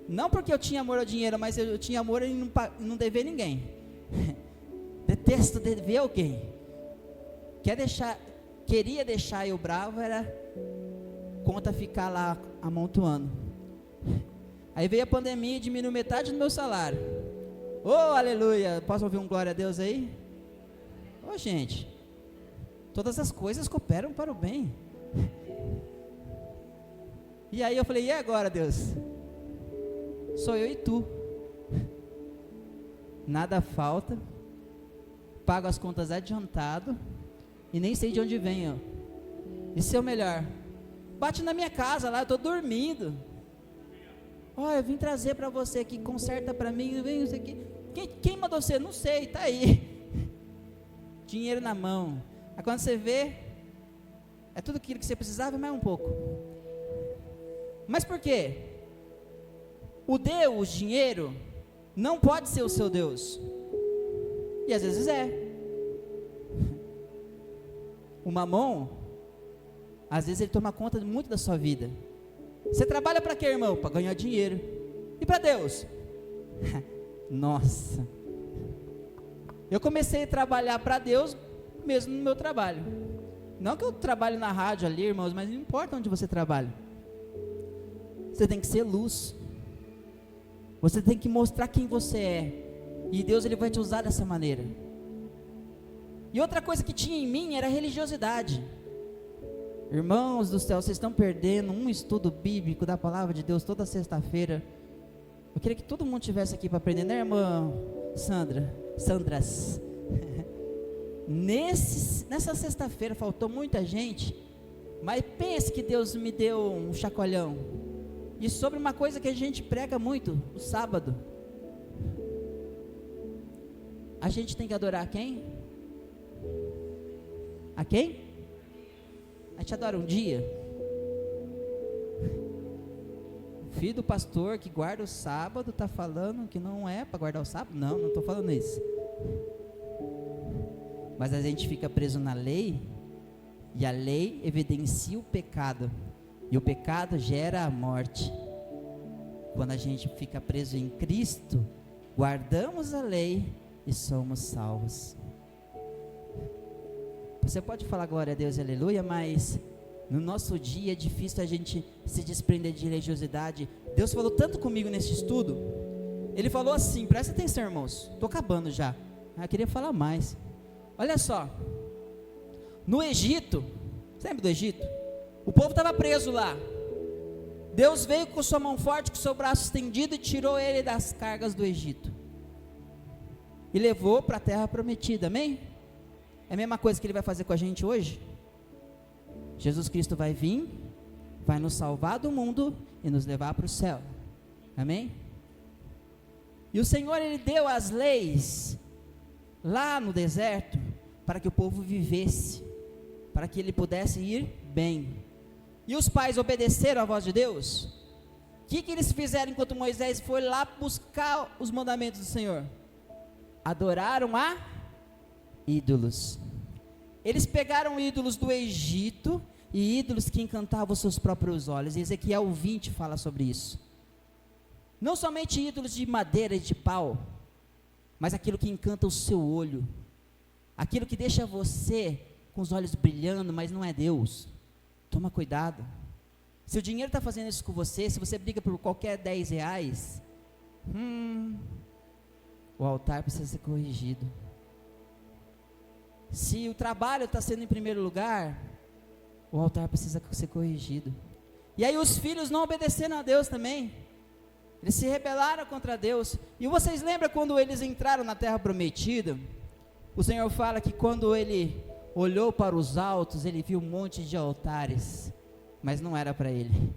Não porque eu tinha amor ao dinheiro, mas eu tinha amor em não dever ninguém. Detesto dever alguém. Queria deixar eu bravo, era conta ficar lá amontoando. Aí veio a pandemia e diminuiu metade do meu salário. Oh, aleluia! Posso ouvir um glória a Deus aí? Oh, gente, todas as coisas cooperam para o bem. E aí eu falei: e agora, Deus? Sou eu e tu. Nada falta. Pago as contas adiantado e nem sei de onde vem, ó. Isso é o melhor. Bate na minha casa lá, eu estou dormindo. Ó, eu vim trazer para você aqui, conserta para mim, vem isso aqui. Quem mandou você? Não sei, está aí. Dinheiro na mão. Aí quando você vê, é tudo aquilo que você precisava e mais um pouco. Mas por quê? O Deus, dinheiro, não pode ser o seu Deus. E às vezes é. O mamão, às vezes ele toma conta muito da sua vida. Você trabalha para quê, irmão? Para ganhar dinheiro. E para Deus? Nossa. Eu comecei a trabalhar para Deus mesmo no meu trabalho. Não que eu trabalhe na rádio ali, irmãos, mas não importa onde você trabalha. Você tem que ser luz. Você tem que mostrar quem você é. E Deus, ele vai te usar dessa maneira. E outra coisa que tinha em mim era a religiosidade. Irmãos do céu, vocês estão perdendo um estudo bíblico da palavra de Deus toda sexta-feira. Eu queria que todo mundo estivesse aqui para aprender, né, irmã Sandras? Nessa sexta-feira faltou muita gente, mas pense que Deus me deu um chacoalhão. E sobre uma coisa que a gente prega muito, o sábado. A gente tem que adorar quem? A quem? A gente adora um dia. O filho do pastor que guarda o sábado está falando que não é para guardar o sábado? Não estou falando isso. Mas a gente fica preso na lei, e a lei evidencia o pecado, e o pecado gera a morte. Quando a gente fica preso em Cristo, guardamos a lei e somos salvos. Você pode falar glória a Deus, aleluia, mas no nosso dia é difícil a gente se desprender de religiosidade. Deus falou tanto comigo nesse estudo. Ele falou assim, presta atenção, irmãos, estou acabando já. Eu queria falar mais. Olha só, no Egito, você lembra do Egito? O povo estava preso lá. Deus veio com sua mão forte, com seu braço estendido, e tirou ele das cargas do Egito e levou para a terra prometida, amém? É a mesma coisa que ele vai fazer com a gente hoje. Jesus Cristo vai vir, vai nos salvar do mundo e nos levar para o céu, amém? E o Senhor, ele deu as leis lá no deserto para que o povo vivesse, para que ele pudesse ir bem. E os pais obedeceram à voz de Deus? O que eles fizeram enquanto Moisés foi lá buscar os mandamentos do Senhor? Adoraram a ídolos. Eles pegaram ídolos do Egito e ídolos que encantavam os seus próprios olhos. E Ezequiel 20 fala sobre isso. Não somente ídolos de madeira e de pau, mas aquilo que encanta o seu olho, aquilo que deixa você com os olhos brilhando, mas não é Deus. Toma cuidado. Se o dinheiro está fazendo isso com você, se você briga por qualquer 10 reais, o altar precisa ser corrigido. Se o trabalho está sendo em primeiro lugar, o altar precisa ser corrigido. E aí os filhos não obedeceram a Deus também. Eles se rebelaram contra Deus. E vocês lembram quando eles entraram na terra prometida? O Senhor fala que quando ele olhou para os altos, ele viu um monte de altares, mas não era para ele.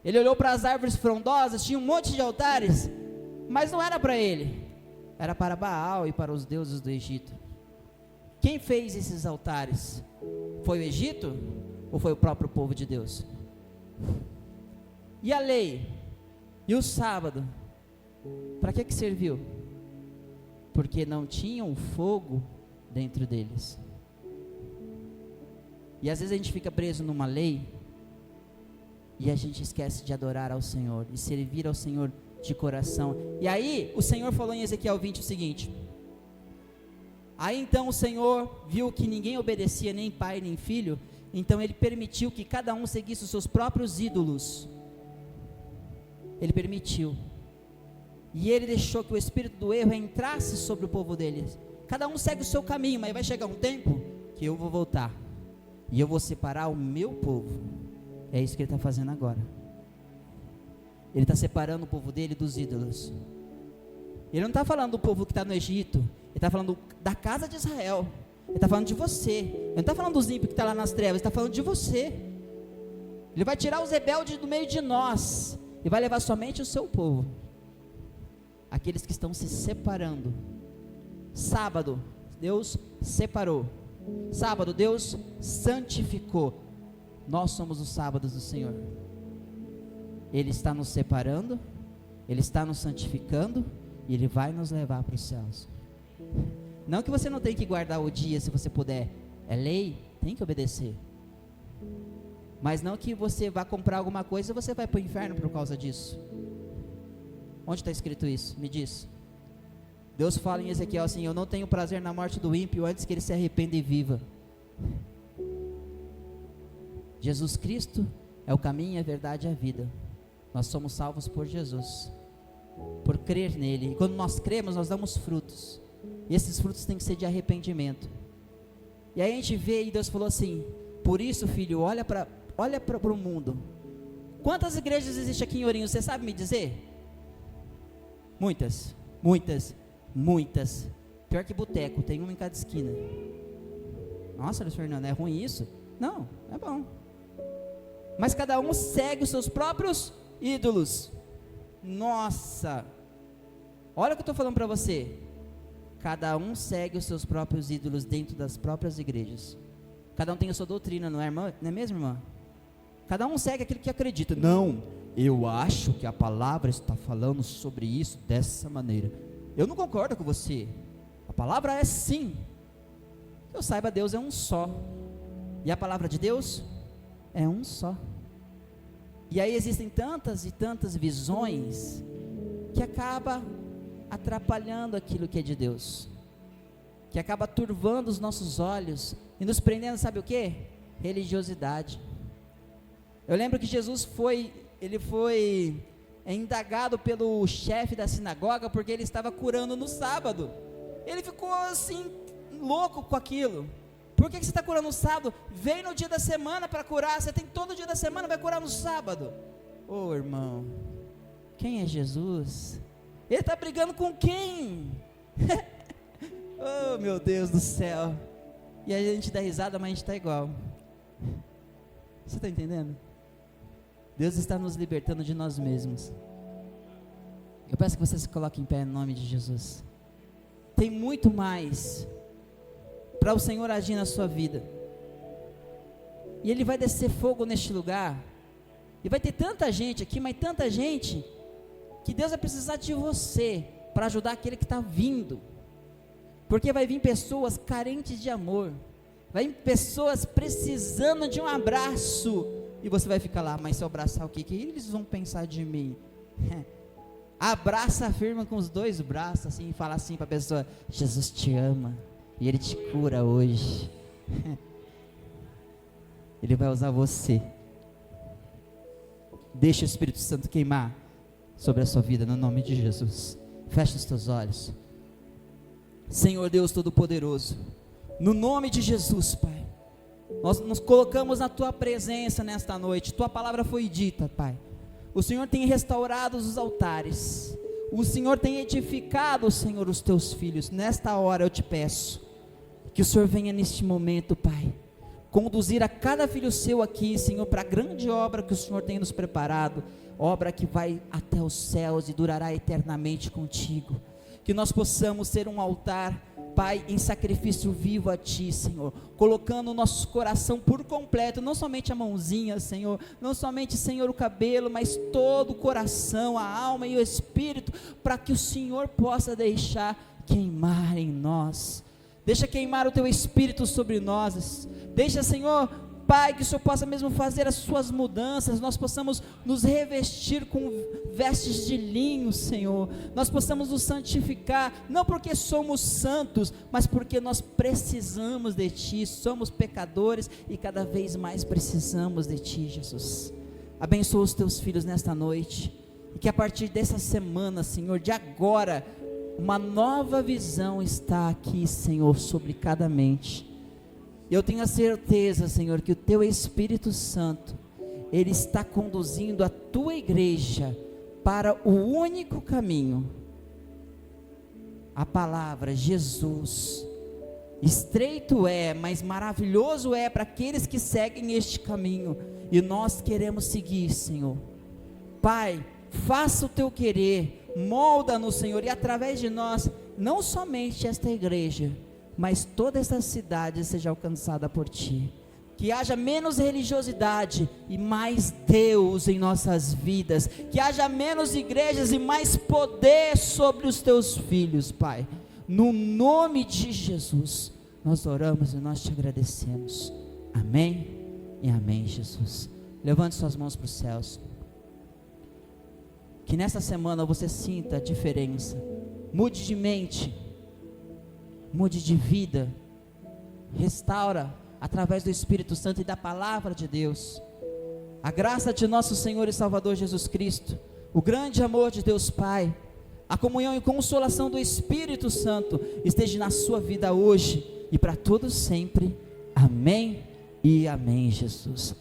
Ele olhou para as árvores frondosas, tinha um monte de altares, mas não era para ele. Era para Baal e para os deuses do Egito. Quem fez esses altares? Foi o Egito ou foi o próprio povo de Deus? E a lei? E o sábado? Para que serviu? Porque não tinham fogo dentro deles. E às vezes a gente fica preso numa lei e a gente esquece de adorar ao Senhor e servir ao Senhor de coração. E aí o Senhor falou em Ezequiel 20 o seguinte: aí então o Senhor viu que ninguém obedecia, nem pai nem filho, então ele permitiu que cada um seguisse os seus próprios ídolos. Ele permitiu. E ele deixou que o espírito do erro entrasse sobre o povo deles. Cada um segue o seu caminho, mas vai chegar um tempo que eu vou voltar e eu vou separar o meu povo. É isso que ele está fazendo agora. Ele está separando o povo dele dos ídolos. Ele não está falando do povo que está no Egito. Ele está falando da casa de Israel. Ele está falando de você. Ele não está falando dos ímpios que estão lá nas trevas. Ele está falando de você. Ele vai tirar os rebeldes do meio de nós e vai levar somente o seu povo. aqueles que estão se separando. Sábado, Deus separou. Sábado, Deus santificou. Nós somos os sábados do Senhor. Ele está nos separando, Ele está nos santificando, e Ele vai nos levar para os céus. Não que você não tenha que guardar o dia se você puder, é lei, tem que obedecer. Mas não que você vá comprar alguma coisa e você vai para o inferno por causa disso. Onde está escrito isso? Me diz. Deus fala em Ezequiel assim: eu não tenho prazer na morte do ímpio antes que ele se arrependa e viva. Jesus Cristo é o caminho, a verdade e a vida. Nós somos salvos por Jesus, por crer nele. E quando nós cremos, nós damos frutos. E esses frutos têm que ser de arrependimento. E aí a gente vê, e Deus falou assim: por isso, filho, olha para o mundo. Quantas igrejas existem aqui em Ourinhos? Você sabe me dizer? Muitas, muitas, muitas. Pior que boteco, tem uma em cada esquina. Nossa, Luiz Fernando, é ruim isso? Não, é bom. Mas cada um segue os seus próprios ídolos. Nossa, olha o que eu estou falando para você. Cada um segue os seus próprios ídolos dentro das próprias igrejas. Cada um tem a sua doutrina, não é, irmã? Não é mesmo, irmã? Cada um segue aquilo que acredita. Não, eu acho que a palavra está falando sobre isso dessa maneira. Eu não concordo com você. A palavra é sim. Que eu saiba, Deus é um só. E a palavra de Deus é um só. E aí existem tantas e tantas visões que acaba atrapalhando aquilo que é de Deus, que acaba turvando os nossos olhos e nos prendendo, sabe o que? Religiosidade. Eu lembro que Jesus foi indagado pelo chefe da sinagoga porque ele estava curando no sábado. Ele ficou assim, louco com aquilo. Por que você está curando no sábado? Vem no dia da semana para curar. Você tem todo dia da semana, vai curar no sábado. Ô irmão, quem é Jesus? Ele está brigando com quem? Oh meu Deus do céu. E aí a gente dá risada, mas a gente está igual. Você está entendendo? Deus está nos libertando de nós mesmos. Eu peço que você se coloque em pé em nome de Jesus. Tem muito mais para o Senhor agir na sua vida. E Ele vai descer fogo neste lugar. E vai ter tanta gente aqui, mas tanta gente, que Deus vai precisar de você para ajudar aquele que está vindo. Porque vai vir pessoas carentes de amor. Vai vir pessoas precisando de um abraço. E você vai ficar lá, mas se eu abraçar o que eles vão pensar de mim? Abraça, afirma com os dois braços assim, e fala assim para a pessoa: Jesus te ama. E Ele te cura hoje. Ele vai usar você. Deixa o Espírito Santo queimar sobre a sua vida, no nome de Jesus. Fecha os teus olhos. Senhor Deus Todo-Poderoso, no nome de Jesus, Pai, nós nos colocamos na Tua presença nesta noite. Tua palavra foi dita, Pai. O Senhor tem restaurado os altares. O Senhor tem edificado, Senhor, os Teus filhos. Nesta hora eu te peço que o Senhor venha neste momento, Pai, conduzir a cada filho seu aqui, Senhor, para a grande obra que o Senhor tem nos preparado, obra que vai até os céus e durará eternamente contigo. Que nós possamos ser um altar, Pai, em sacrifício vivo a Ti, Senhor, colocando o nosso coração por completo, não somente a mãozinha, Senhor, não somente, Senhor, o cabelo, mas todo o coração, a alma e o espírito, para que o Senhor possa deixar queimar em nós. Deixa queimar o Teu Espírito sobre nós. Deixa, Senhor, Pai, que o Senhor possa mesmo fazer as suas mudanças. Nós possamos nos revestir com vestes de linho, Senhor. Nós possamos nos santificar, não porque somos santos, mas porque nós precisamos de Ti. Somos pecadores e cada vez mais precisamos de Ti, Jesus. Abençoa os Teus filhos nesta noite. E que a partir dessa semana, Senhor, de agora, uma nova visão está aqui, Senhor, sobre cada mente. Eu tenho a certeza, Senhor, que o Teu Espírito Santo, Ele está conduzindo a Tua igreja para o único caminho, a palavra Jesus. Estreito é, mas maravilhoso é para aqueles que seguem este caminho, e nós queremos seguir, Senhor. Pai, faça o Teu querer, Molda-nos, Senhor, e através de nós, não somente esta igreja, mas toda esta cidade seja alcançada por Ti. Que haja menos religiosidade e mais Deus em nossas vidas. Que haja menos igrejas e mais poder sobre os Teus filhos, Pai. No nome de Jesus, nós oramos e nós Te agradecemos. Amém e amém, Jesus. Levante suas mãos para os céus. Que nessa semana você sinta a diferença. Mude de mente, mude de vida, restaura através do Espírito Santo e da palavra de Deus. A graça de nosso Senhor e Salvador Jesus Cristo, o grande amor de Deus Pai, a comunhão e consolação do Espírito Santo esteja na sua vida hoje e para todos sempre. Amém e amém, Jesus.